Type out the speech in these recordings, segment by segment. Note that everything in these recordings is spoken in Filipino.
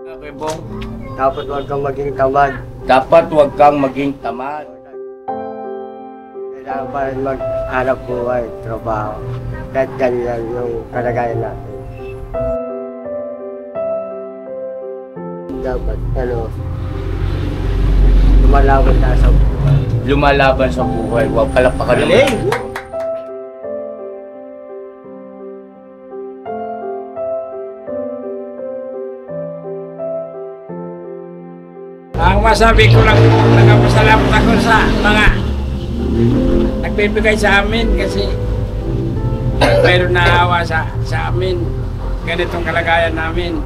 Okay, Bong. Dapat huwag kang maging tamad. Dapat huwag kang maging tamad. Kailangan pa rin mag-hanap buhay, trabaho. Kahit ganyan yung kalagayan natin. Dapat, lumalaban tayo sa buhay. Lumalaban sa buhay. Huwag palakpakan naman. Ang masabi ko lang po, nagpasalamat ako sa mga nagbibigay sa amin kasi mayroon naawa sa amin. Ganitong kalagayan namin.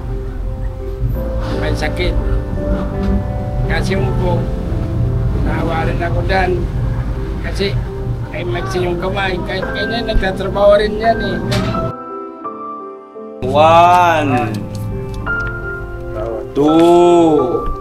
May sakit. Kasi po, naawa rin ako dyan. Kasi ay magsi yung kamay. Kahit ganyan, nagtatrabaho rin yan eh. 1, 2,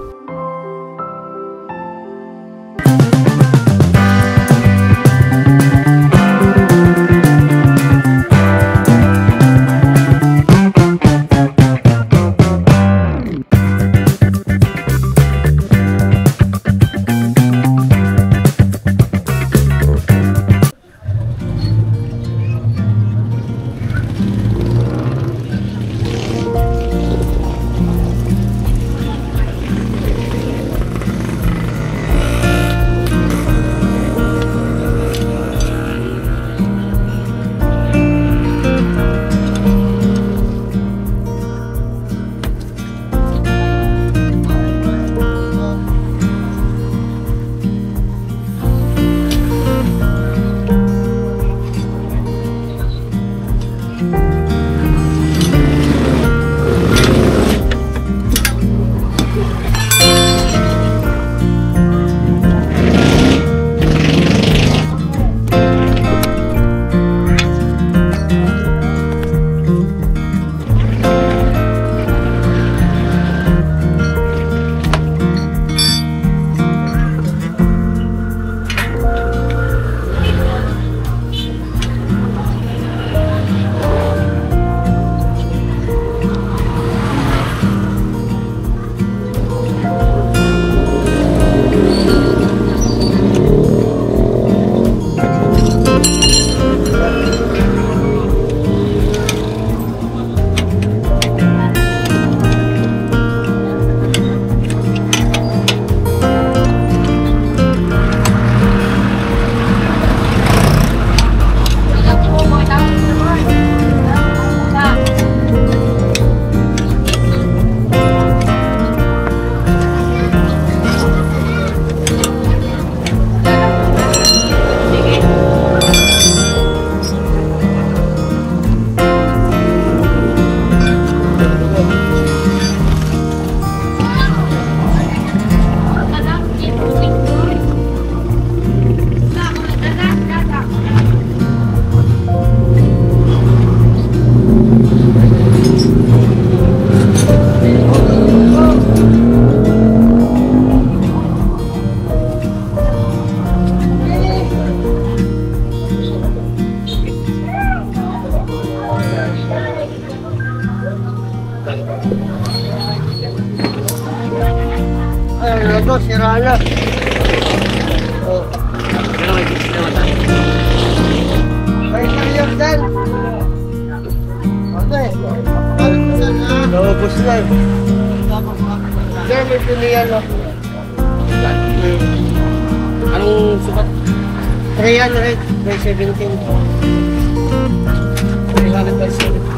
sira na. May sariyok din. Okay. Naubos na. Diyan may pilihan na. anong sukat? 300 by 17. 300 by 17.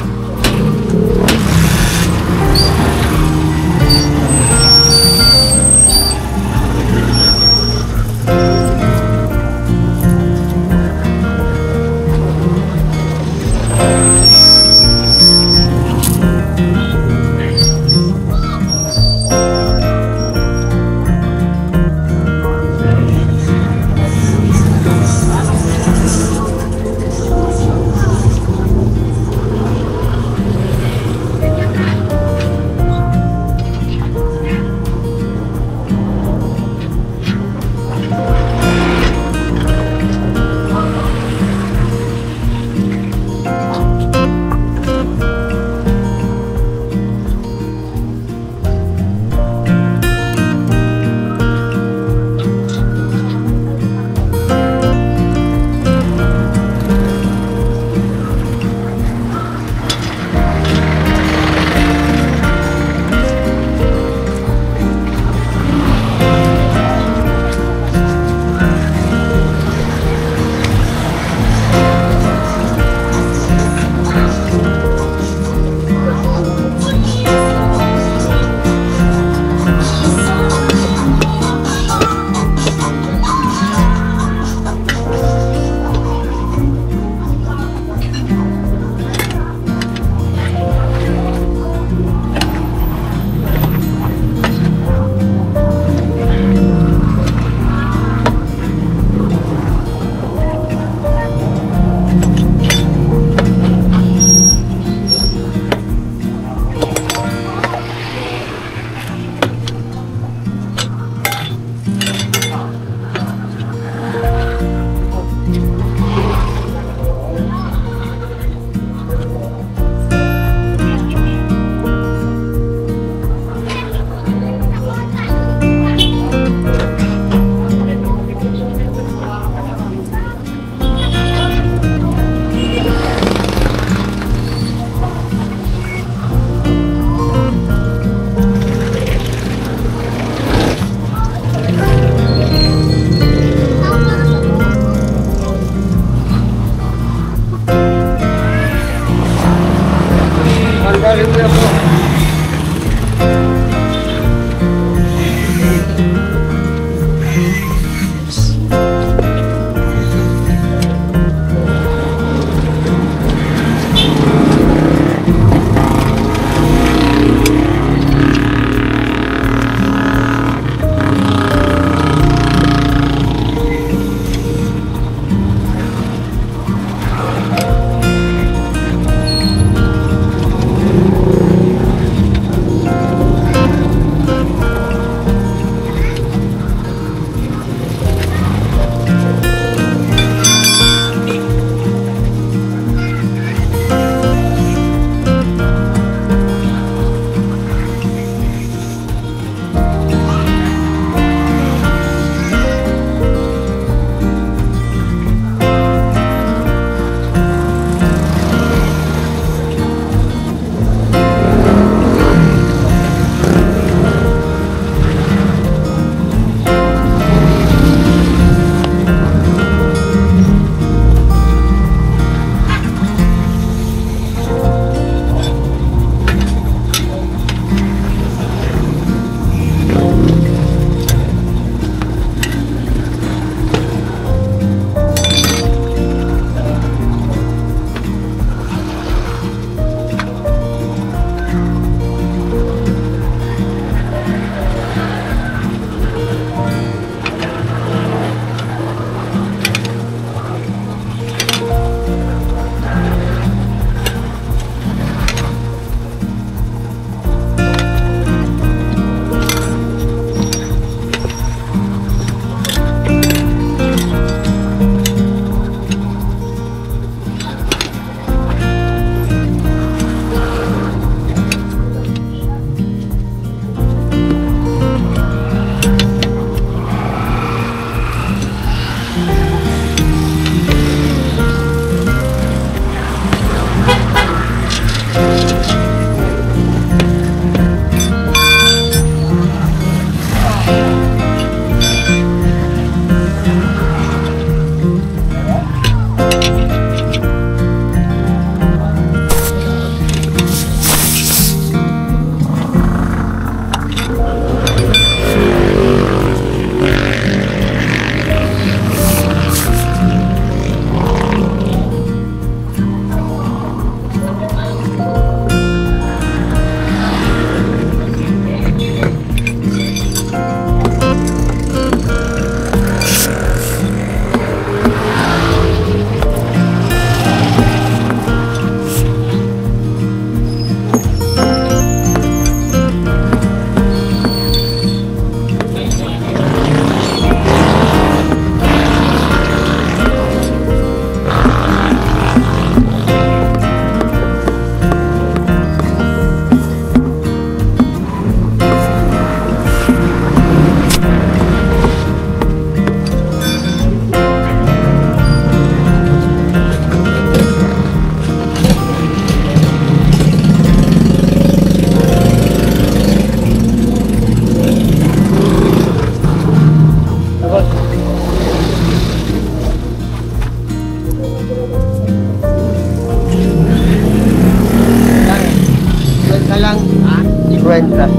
na.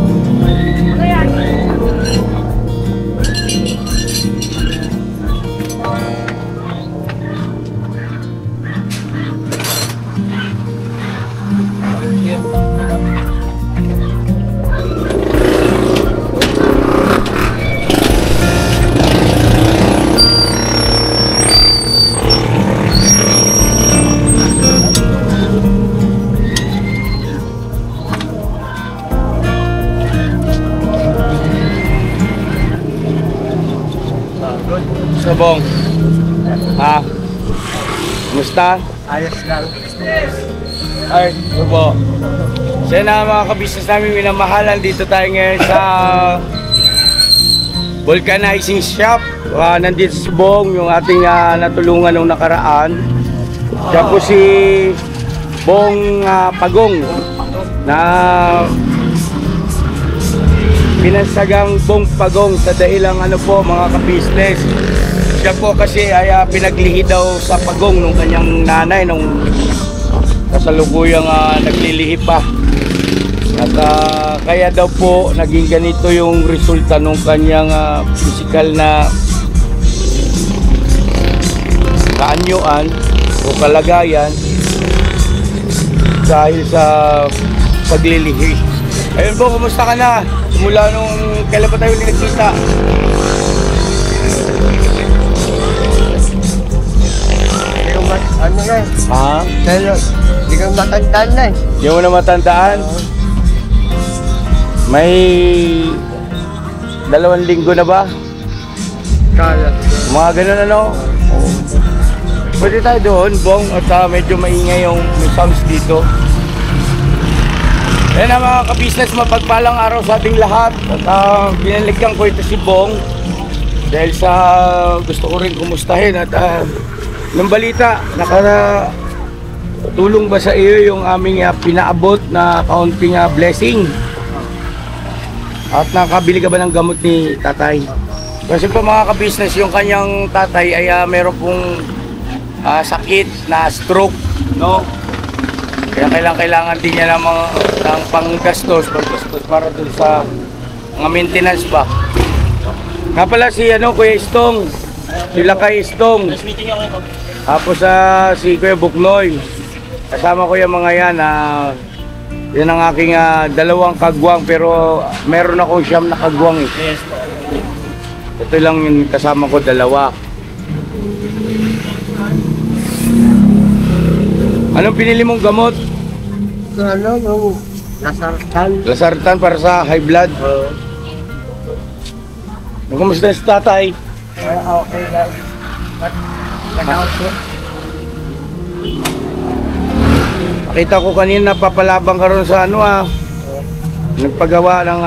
Sabong. Ha? Kumusta? Ayos lang. Ay, ito po. Siya na mga kabisnes namin minamahalan. Dito tayo ngayon sa vulcanizing shop. Nandito si Bong, yung ating natulungan nung nakaraan. Siya po si Bong Pagong na pinansagang Bong Pagong sa dahilang ano po mga kabisnes. Siya po kasi ay pinaglihi daw sa pagong nung kanyang nanay nung kasalukuyang naglilihi pa. At kaya daw po naging ganito yung resulta nung kanyang physical na kaanyuan o kalagayan dahil sa paglilihi. Ayun po, kumusta ka na? Mula nung kailan pa tayo nagkita? Ano na eh. Ha? Pero, hindi kang matandaan na eh. Hindi mo na matandaan? May 2 linggo na ba? Kaya. Mga ganun ano? Pwede tayo doon, Bong, at medyo maingay yung may sounds dito. Ayan na mga kabisnes, mapagpalang araw sa ating lahat. At binalikan ko ito si Bong dahil sa gusto ko rin kumustahin at ng balita, nakatulong ba sa iyo yung aming pinaabot na kaunting blessing? At nakabili ka ba ng gamot ni tatay? Kasi po mga kabisnes, yung kanyang tatay ay meron pong sakit na stroke, no? Kaya kailangan din niya ng panggastos para dun sa mga maintenance ba. Nga pala si Kuya Istong, sila kay Istong. Tapos si Kuya Buknoy. Kasama ko yung mga yan. Yan ang aking 2 kagwang, pero meron akong 9 na kagwang eh. Ito lang yung kasama ko, 2. Anong pinili mong gamot? Ano, yung nasartan. Lasartan para sa high blood. Kumusta si tatay? Okay lang. Nag-out po. Nakita ko kanina papalabang ka ron sa nagpagawa ng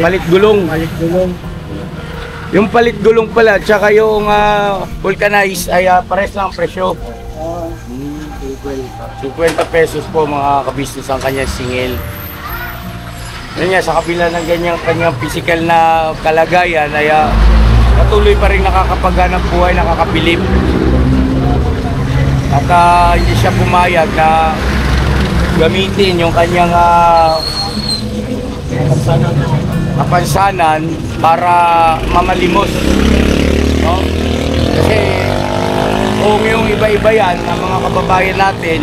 palit gulong. Palit gulong. Yung palit gulong pala, tsaka yung vulcanize ay pares lang ang presyo. 50 pesos po mga kabisnes ang kanyang singil. Yan nga, sa kabila ng kanyang physical na kalagayan ay patuloy pa rin nakakapaghanap buhay, nakakabilib. At hindi siya pumayag na gamitin yung kanyang kapansanan para mamalimos, no? Kasi kung yung iba-iba yan ng mga kababayan natin,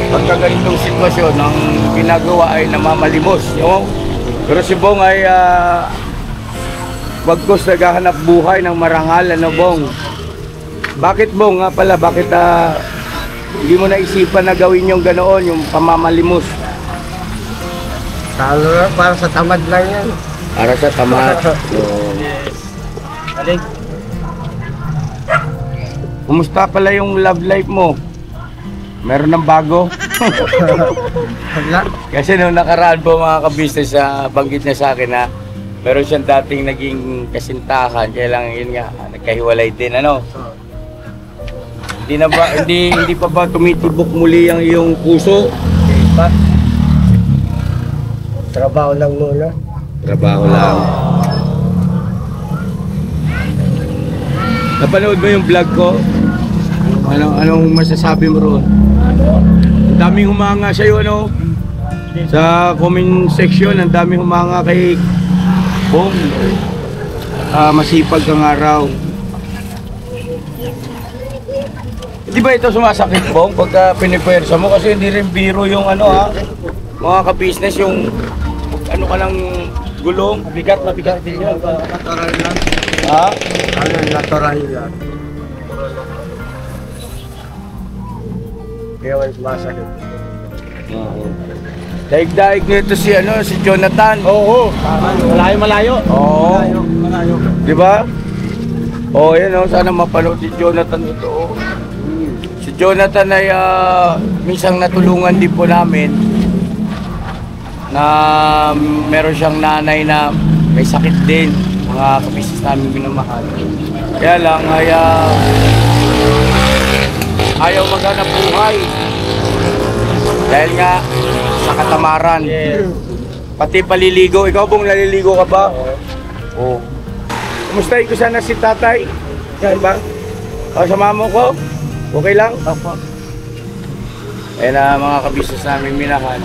pagka ganitong sitwasyon ang ginagawa ay namamalimos, no? Pero si Bong ay bagkos naghahanap buhay ng marangal, Bong? Bakit, Bong, nga pala, bakit hindi mo naisipan na gawin yung ganoon, yung pamamalimos? Para sa tamad lang yan. Para sa tamad. Balik. Kumusta pala yung love life mo? Meron ng bago? Wala. Kasi nung nakaraan po mga kabisnes, banggit niya sa akin na meron siyang dating naging kasintahan, kaya lang yun nga, nagkahiwalay din, Hindi pa ba tumitibok muli ang iyong puso? Hindi pa. Trabaho lang muna. Trabaho lang. Napanood mo yung vlog ko? Anong masasabi mo roon? Ang daming humanga sa'yo, Sa comment section, ang dami humanga kay Bong. Masipag kang araw. Hindi ba ito sumasakit, Bong, pagka pinipwersa mo? Kasi hindi rin biro yung ano ha, mga ka-business, yung ano ka ng gulong. Mabigat din yun. Natural lang. Ha? Ano, natural lang. Kaya wala sumasakit. Daig-daig nito si si Jonathan. Oo. Malayo. Oo. Malayo. Di ba? Oh, yan sana mapanood si Jonathan ito. Oh. Si Jonathan ay minsan natulungan din po namin na meron siyang nanay na may sakit din, mga kabisis namin minamahal. Kaya lang ay ayaw maghanap buhay dahil nga sa katamaran. Pati paliligo. Ikaw Bong, naliligo ka ba? Oo. Kumustahin ko sana si tatay? Yan ba? Sa mamo ko? Okay lang? Opo. Ayan na mga kabisnes namin minahal.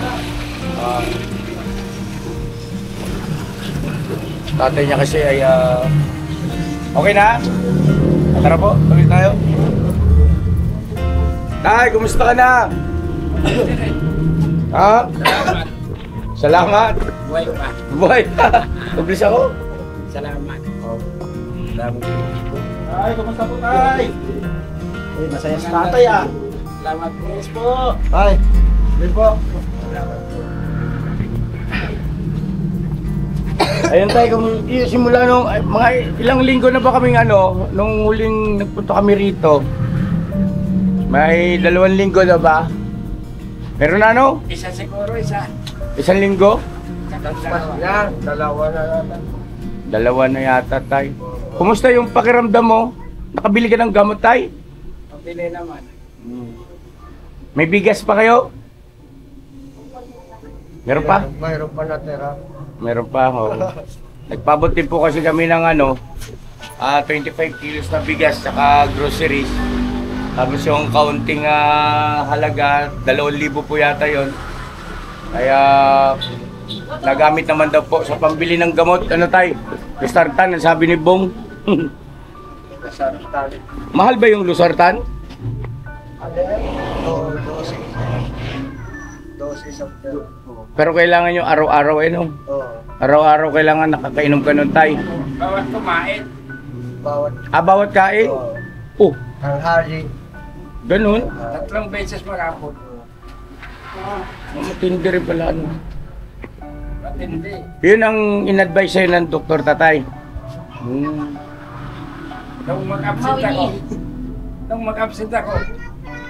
Tatay niya kasi ay okay na? Tara po, tuloy tayo. Tay, kumusta ka na? Ha? Salamat. Salamat. Buhay pa. Buhay. Mabilis ako. Salamat. Salamat. Tay, kumusta po tay? Masaya si tatay ah. Salamat po. Ay. Din po. Ayun tayo, simula nung mga ilang linggo na ba kaming nung huling nagpunta kami rito. May 2 linggo na ba? Meron na Isa siguro, isa. 1 linggo? Yan, dalawa na yata. 2 na yata tay. Kumusta yung pakiramdam mo? Nakabili ka ng gamot tay? Pabili naman. May bigas pa kayo? Meron pa? Mayroon pa natira. Meron pa ho. Nagpabot din po kasi kami ng 25 kilos na bigas saka groceries. Tapos yung kaunting halaga, 2,000 po yata yon. Kaya nagamit naman daw po sa pambili ng gamot. Ano tay? Losartan, ang sabi ni Bong. Sartali. Mahal ba yung Losartan? Ano yan? 12 isang pera. Pero kailangan nyo araw-araw Oo. Araw-araw kailangan nakakainom ka nun tay. Bawat kumain. Bawat. Bawat kain? Oo. Oh, Tanghali. ganun. 3 beses maghapon. Matindi rin pala Matindi. Yun ang in-advise sa'yo ng doktor tatay. Nung mag-absent ako,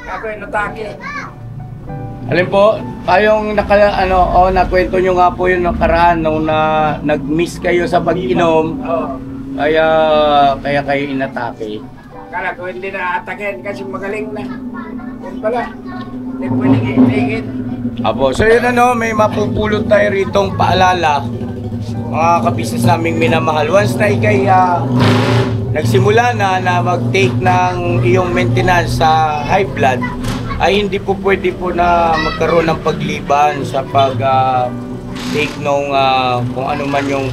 ako ay natake. Alin po, tayong nakwento nyo nga po yung nakaraan nung nag-miss kayo sa pag-inom, Oo. kaya kayo inatake. Kala ko hindi na atakin kasi magaling na. Yun pala. Hindi pwedeng itigil. Apo, so yun may mapupulot tayo ritong paalala, mga kabisnes naming minamahal. Once na ikay nagsimula na mag-take ng iyong maintenance sa high blood, ay hindi po pwede po na magkaroon ng pagliban sa pag-take nung kung ano man yung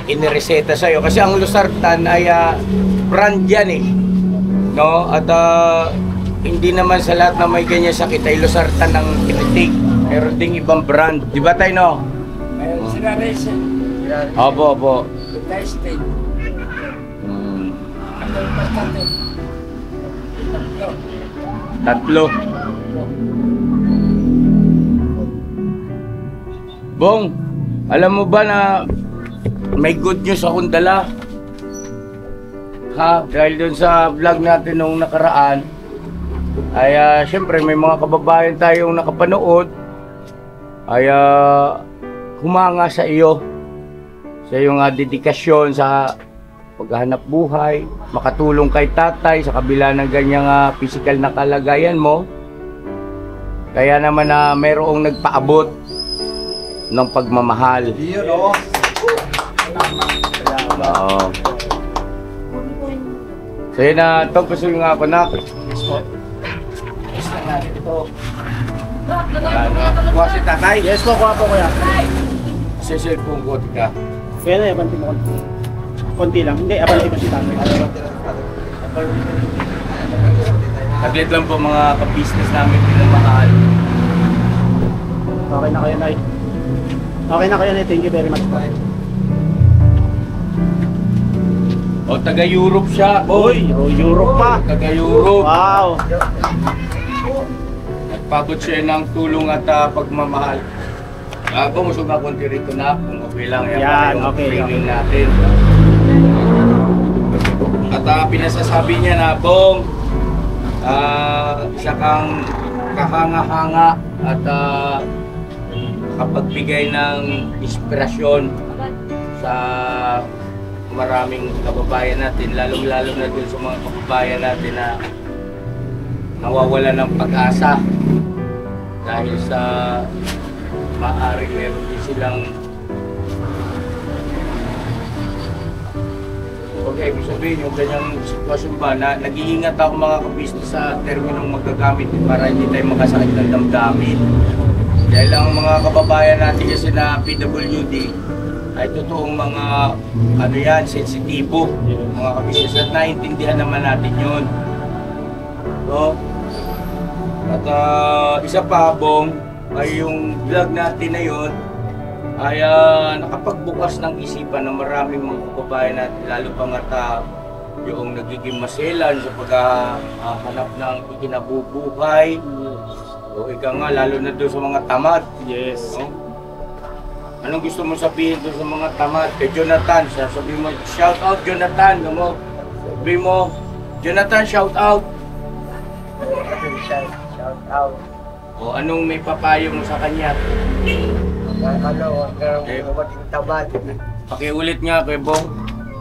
inireseta sa'yo. Kasi ang Losartan ay brand yan no? At hindi naman sa lahat na may ganyan sakit ay Losartan ang tinitake. Meron ding ibang brand. Di ba tayo, no? Mayroon sila racing. Opo. Tayo state. Ako yung bastante. 3. Bong, alam mo ba na may good news akong dala? Dahil dun sa vlog natin nung nakaraan, ay syempre may mga kababayan tayong nakapanood, ay humanga sa iyo, sa iyong dedikasyon sa paghahanap buhay, makatulong kay tatay sa kabila ng ganyang physical na kalagayan mo. Kaya naman mayroong nagpaabot ng pagmamahal. Yun o. Oo. So yun ito gusto nga ako na. Kuha si tatay. Yes po, kuha po kuya. Sa cellphone ko, tika. Kaya na, abanti mo konti. Konti lang. Hindi, abanti mo si tatay. Saglit lang po mga ka-business namin pinamahal. Okay na kayo, Nay. Okay na kayo, Nay. Thank you very much po. O, taga-Europe siya. Uy, Europe pa. Taga-Europe. Wow. Nagpagod siya ng tulong at pagmamahal. Ako, musog na konti rito na. Kung okay lang Yan, yung okay, training natin. At pinasasabi niya na, Bong, isa kang kahanga-hanga at kapagbigay ng inspirasyon sa maraming kababayan natin, lalong-lalo na dun sa mga kababayan natin na nawawala ng pag-asa dahil sa maaaring meron din silang okay, ibig sabihin yung ganyang sitwasyon ba na nag-iingat ako mga kabisnes sa terminong magagamit para hindi tayo makasakit ng damdamin. Dahil ang mga kababayan natin kasi na PWD ay totoong mga ano yan, sensitibo, mga kabisnes at naiintindihan naman natin yun. No? At isa pa, Bong, ay yung vlog natin na yun ay nakapagbukas ng isipan ng maraming mga kababayan natin, lalo pa nga yung nagiging maselan sa paghahanap ng ikinabubuhay. O ika nga, lalo na doon sa mga tamad. Yes. No? Anong gusto mo sabihin doon sa mga tamad? Kay Jonathan, sabihin mo, shout out Jonathan, mo. Sabihin mo, Jonathan, shout out. Shout out. O anong may papayo mo sa kanya? Huwag kang maging tamad. Pakiulit nga kay Bong.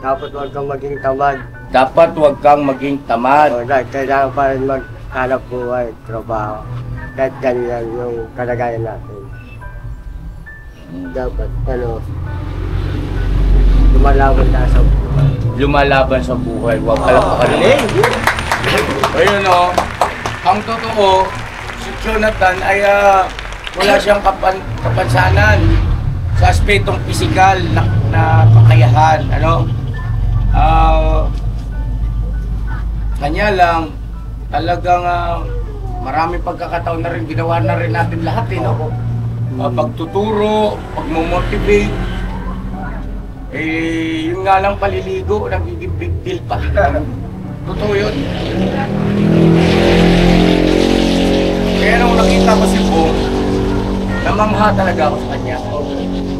Dapat huwag kang maging tamad. Dapat huwag kang maging tamad. Kailangan pa rin maghanap buhay, trabaho. Kahit ganyan yung kalagayan natin. Dapat, lumalaban na sa buhay. Lumalaban sa buhay, huwag ka lang pakaliling. Ayun o, ang totoo, si Jonathan ay wala siyang kapansanan sa aspetong pisikal na kakayahan. Kanya lang, talagang maraming pagkakataon na rin, ginawa na rin natin lahat. Pagtuturo, pagmumotivate, yun nga lang paliligo, nagiging big deal pa. Totoo yun. Kaya nung nakita ko si Bong, namangha talaga ako sa kanya.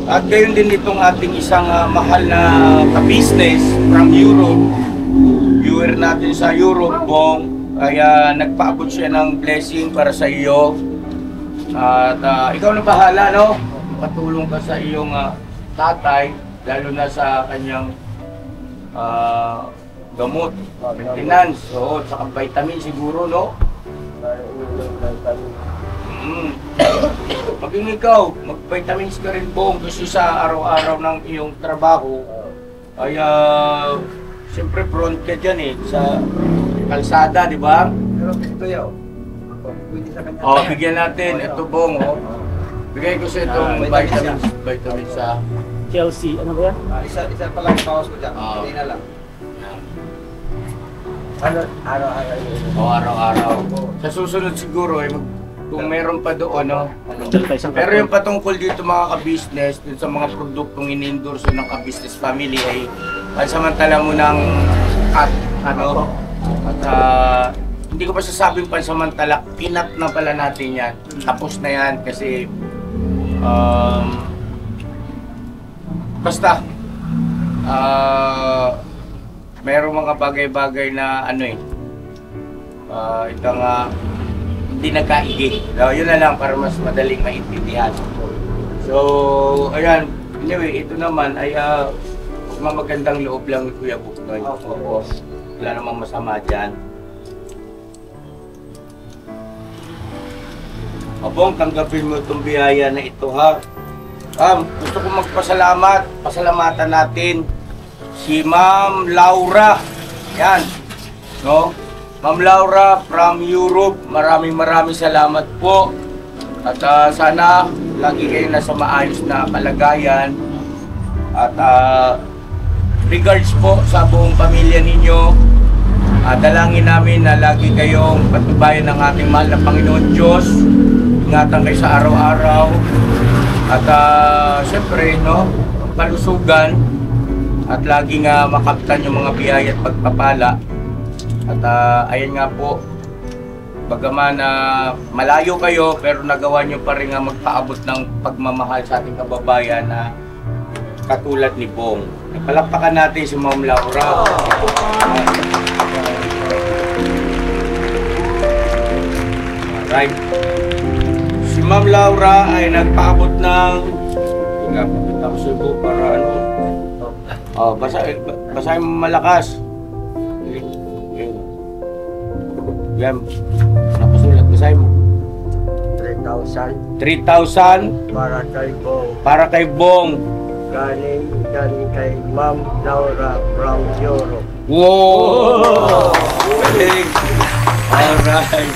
At gayon din itong ating isang mahal na ka-business from Europe. Viewer natin sa Europe, Bong. Kaya nagpaabot siya ng blessing para sa iyo. At ikaw na bahala, no? Patulong ka sa iyong tatay, lalo na sa kanyang gamot, maintenance, at saka vitamin siguro, no? Maging ikaw, mag-vitamins ka rin, Bong, kasi sa araw-araw ng iyong trabaho ay siyempre front ka dyan sa kalsada, di ba? Pero ito yun, pwede sa kanya. Bigyan natin, ito Bong, bigay ko sa itong vitamins sa Chelsea, ano ba yan? Isa pa lang yung pawas ko dyan, hindi na lang. Araw-araw yun. Araw-araw. Sa susunod siguro, kung meron pa doon, pero yung patungkol dito mga ka-business, dun sa mga produktong ini-endorse ng ka-business family ay pansamantala mo ng hindi ko pa sasabing pansamantala, kinat na pala natin yan. Tapos na yan kasi basta merong mga bagay-bagay na ito nga hindi nagkaigi. Yun na lang para mas madaling maintindihan. So, ayan, anyway, ito naman ay magandang loob lang ni Kuya Buknoy. Wala namang masama dyan. Bong, tanggapin mo itong biyaya na ito, ha? Gusto ko magpasalamat, pasalamatan natin si Ma'am Laura. Yan, no? Ma'am Laura from Europe, maraming salamat po. At sana lagi kayo nasa maayos na kalagayan. At regards po sa buong pamilya ninyo. Dalangin namin na lagi kayong patubayan ng ating mahal na Panginoon Diyos. Ingatan kayo sa araw-araw. At siyempre, no, palusugan. At lagi nga makaptan yung mga biyaya at pagpapala. At ayan nga po, bagaman malayo kayo, pero nagawa nyo pa rin nga magpaabot ng pagmamahal sa ating kababayan na katulad ni Bong. Palakpakan natin si Ma'am Laura. Alright. Si Ma'am Laura ay nagpaabot ng pinapakita ko sa ibo para ano. Basahin mo malakas. Yan. Nakasulat. Basahin mo. 3,000 3,000 para kay Bong. para kay Bong. Galing kay Ma'am Laura from Europe. Wow! Galing! Alright.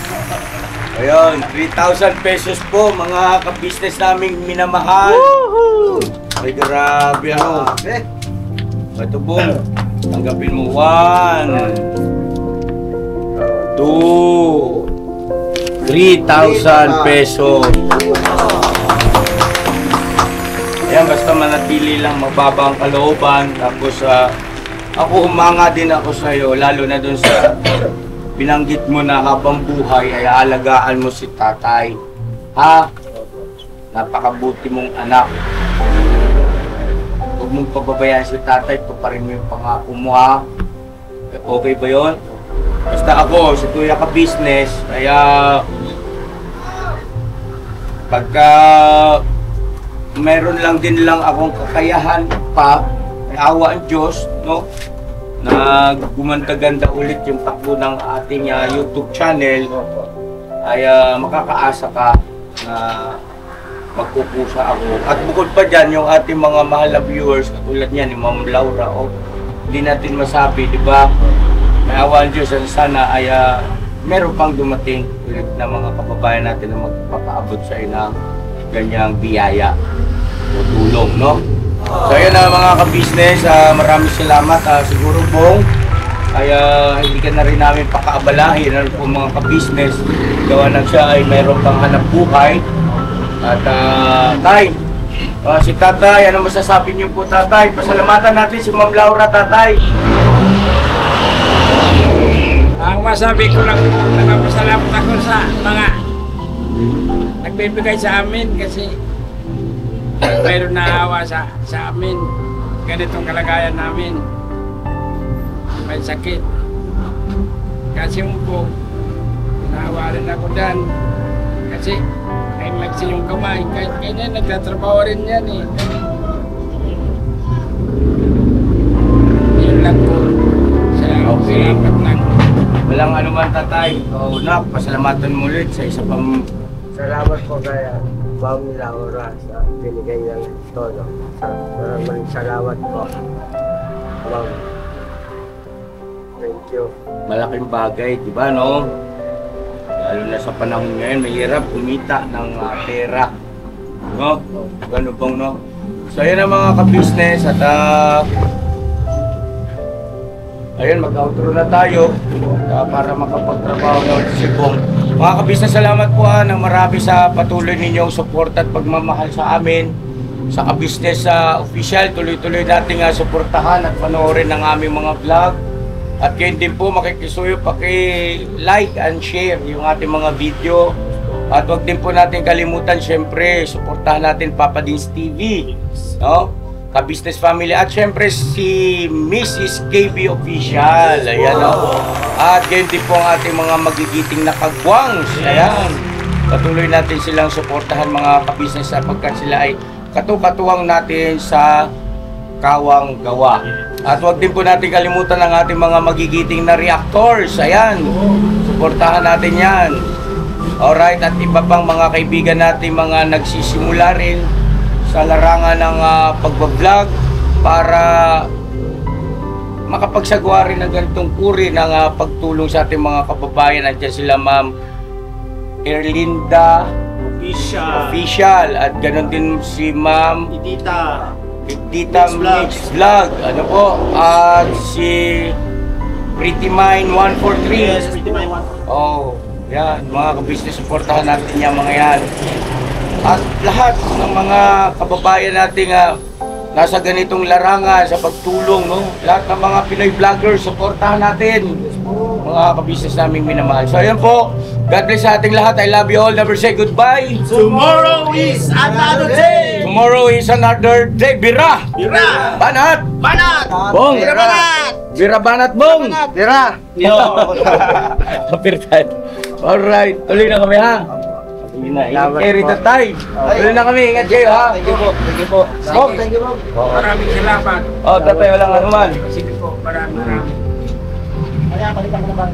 Ayun, 3,000 pesos po mga ka-business naming minamahal. Ay, grabe ano. Ito po, tanggapin mo. 1, 2, 3,000 pesos. Ayan, basta manatili lang mababa ang kalooban. Tapos ako humanga din ako sa iyo, lalo na dun sa binanggit mo na habang buhay ay aalagaan mo si tatay. Ha? Napakabuti mong anak. Huwag mong pababayaan si tatay, tuparin mo yung pangako mo, ha? Okay ba yon? Basta ako, si Kuya Ka-Business, kaya pagka meron lang din lang akong kakayahan pa, may awa ang Diyos, no? Na gumanda-ganda ulit yung takbo ng ating YouTube channel, ay makakaasa ka na magpupusa ako. At bukod pa dyan, yung ating mga mahal na viewers, katulad niya ni Ma'am Laura, hindi natin masabi, di ba? May awa ang Diyos, sana ay meron pang dumating ulit na mga kababayan natin na magpapaabot sa iyo ng ganyang biyaya o tulong, no? So ayun na mga ka-business, maraming salamat. Siguro Bong, ay hindi ka na rin namin pakaabalahin. Ano po mga ka-business, gawa na siya ay mayroon pang hanap buhay. At tay, si tatay, ano masasabi niyo po tatay? Pasalamatan natin si Ma'am Laura, tatay. Ang masabi ko lang, nagpapasalamat ako sa mga nagbibigay sa amin kasi mayroon naawa sa amin. Ganitong kalagayan namin. May sakit. Kasi po, naawa rin ako dyan. Kasi ay magsi yung kamay. Kaya nagtatrabaho rin yan eh. Yun lang po. Salamat lang. Walang anuman tatay. Nak, pasalamatan mo ulit sa isa pang... Salamat po kaya Ma'am Laura sa binigay niyang tono. Maraming salamat po, Ma'am. Thank you. Malaking bagay, di ba, no? Lalo na sa panahon ngayon, mahirap kumita ng pera. No? Gano bang, no? So, ayan ang mga ka-business at ayun, mag-outro na tayo para makapagtrabaho na ulit si Bong. Mga ka-business, salamat po ng marami sa patuloy ninyong support at pagmamahal sa amin. Sa ka-business official, tuloy-tuloy nating suportahan at panoorin ng aming mga vlog. At kayo din po makikisuyo, paki-like and share yung ating mga video. At wag din po natin kalimutan, syempre, suportahan natin Papa Dins TV, no? Ka-business family at syempre si Mrs. KB Official. Ayan, no? At ganyan din po ang ating mga magigiting na kagwangs. Ayan. Patuloy natin silang suportahan mga ka-business sapagkat sila ay katukatuwang natin sa kawang gawa. At wag din po natin kalimutan ang ating mga magigiting na reactors. Ayan. Suportahan natin yan. Alright. At iba pang mga kaibigan natin mga nagsisimula rin sa larangan ng pagbablog para makapagsagawa rin ng ganitong uri ng pagtulong sa ating mga kababayan. Andiyan sila Ma'am Erlinda Official. At ganoon din si Ma'am Tita. Tita Mix Vlog. Ano po? At si Pretty Mind 143. Pretty my one. Oh, yan. Mga ka-business, supportahan natin yan mga yan. At lahat ng mga kababayan nating nasa ganitong larangan sa pagtulong, no? Lahat ng mga Pinoy vloggers, supportahan natin. Mga ka-business naming minamahal. So, ayan po. God bless sa ating lahat. I love you all. Never say goodbye. Tomorrow is another day. Tomorrow is another day. Bira! Bira. Banat! Banat. Bong! Bira banat. Bira banat, bong! Tira! Yo. Kapirtan. Alright. Tuloy na kami, ha? Tuloy na. Ingat kayo rito, tay. Tuloy na kami. Ingat kayo, ha? Thank you po. Thank you po. Bong! Thank you, Bob. Maraming salamat. Oh, tatay, walang anuman. Sige po, maraming. Kaya balikan ko na ba?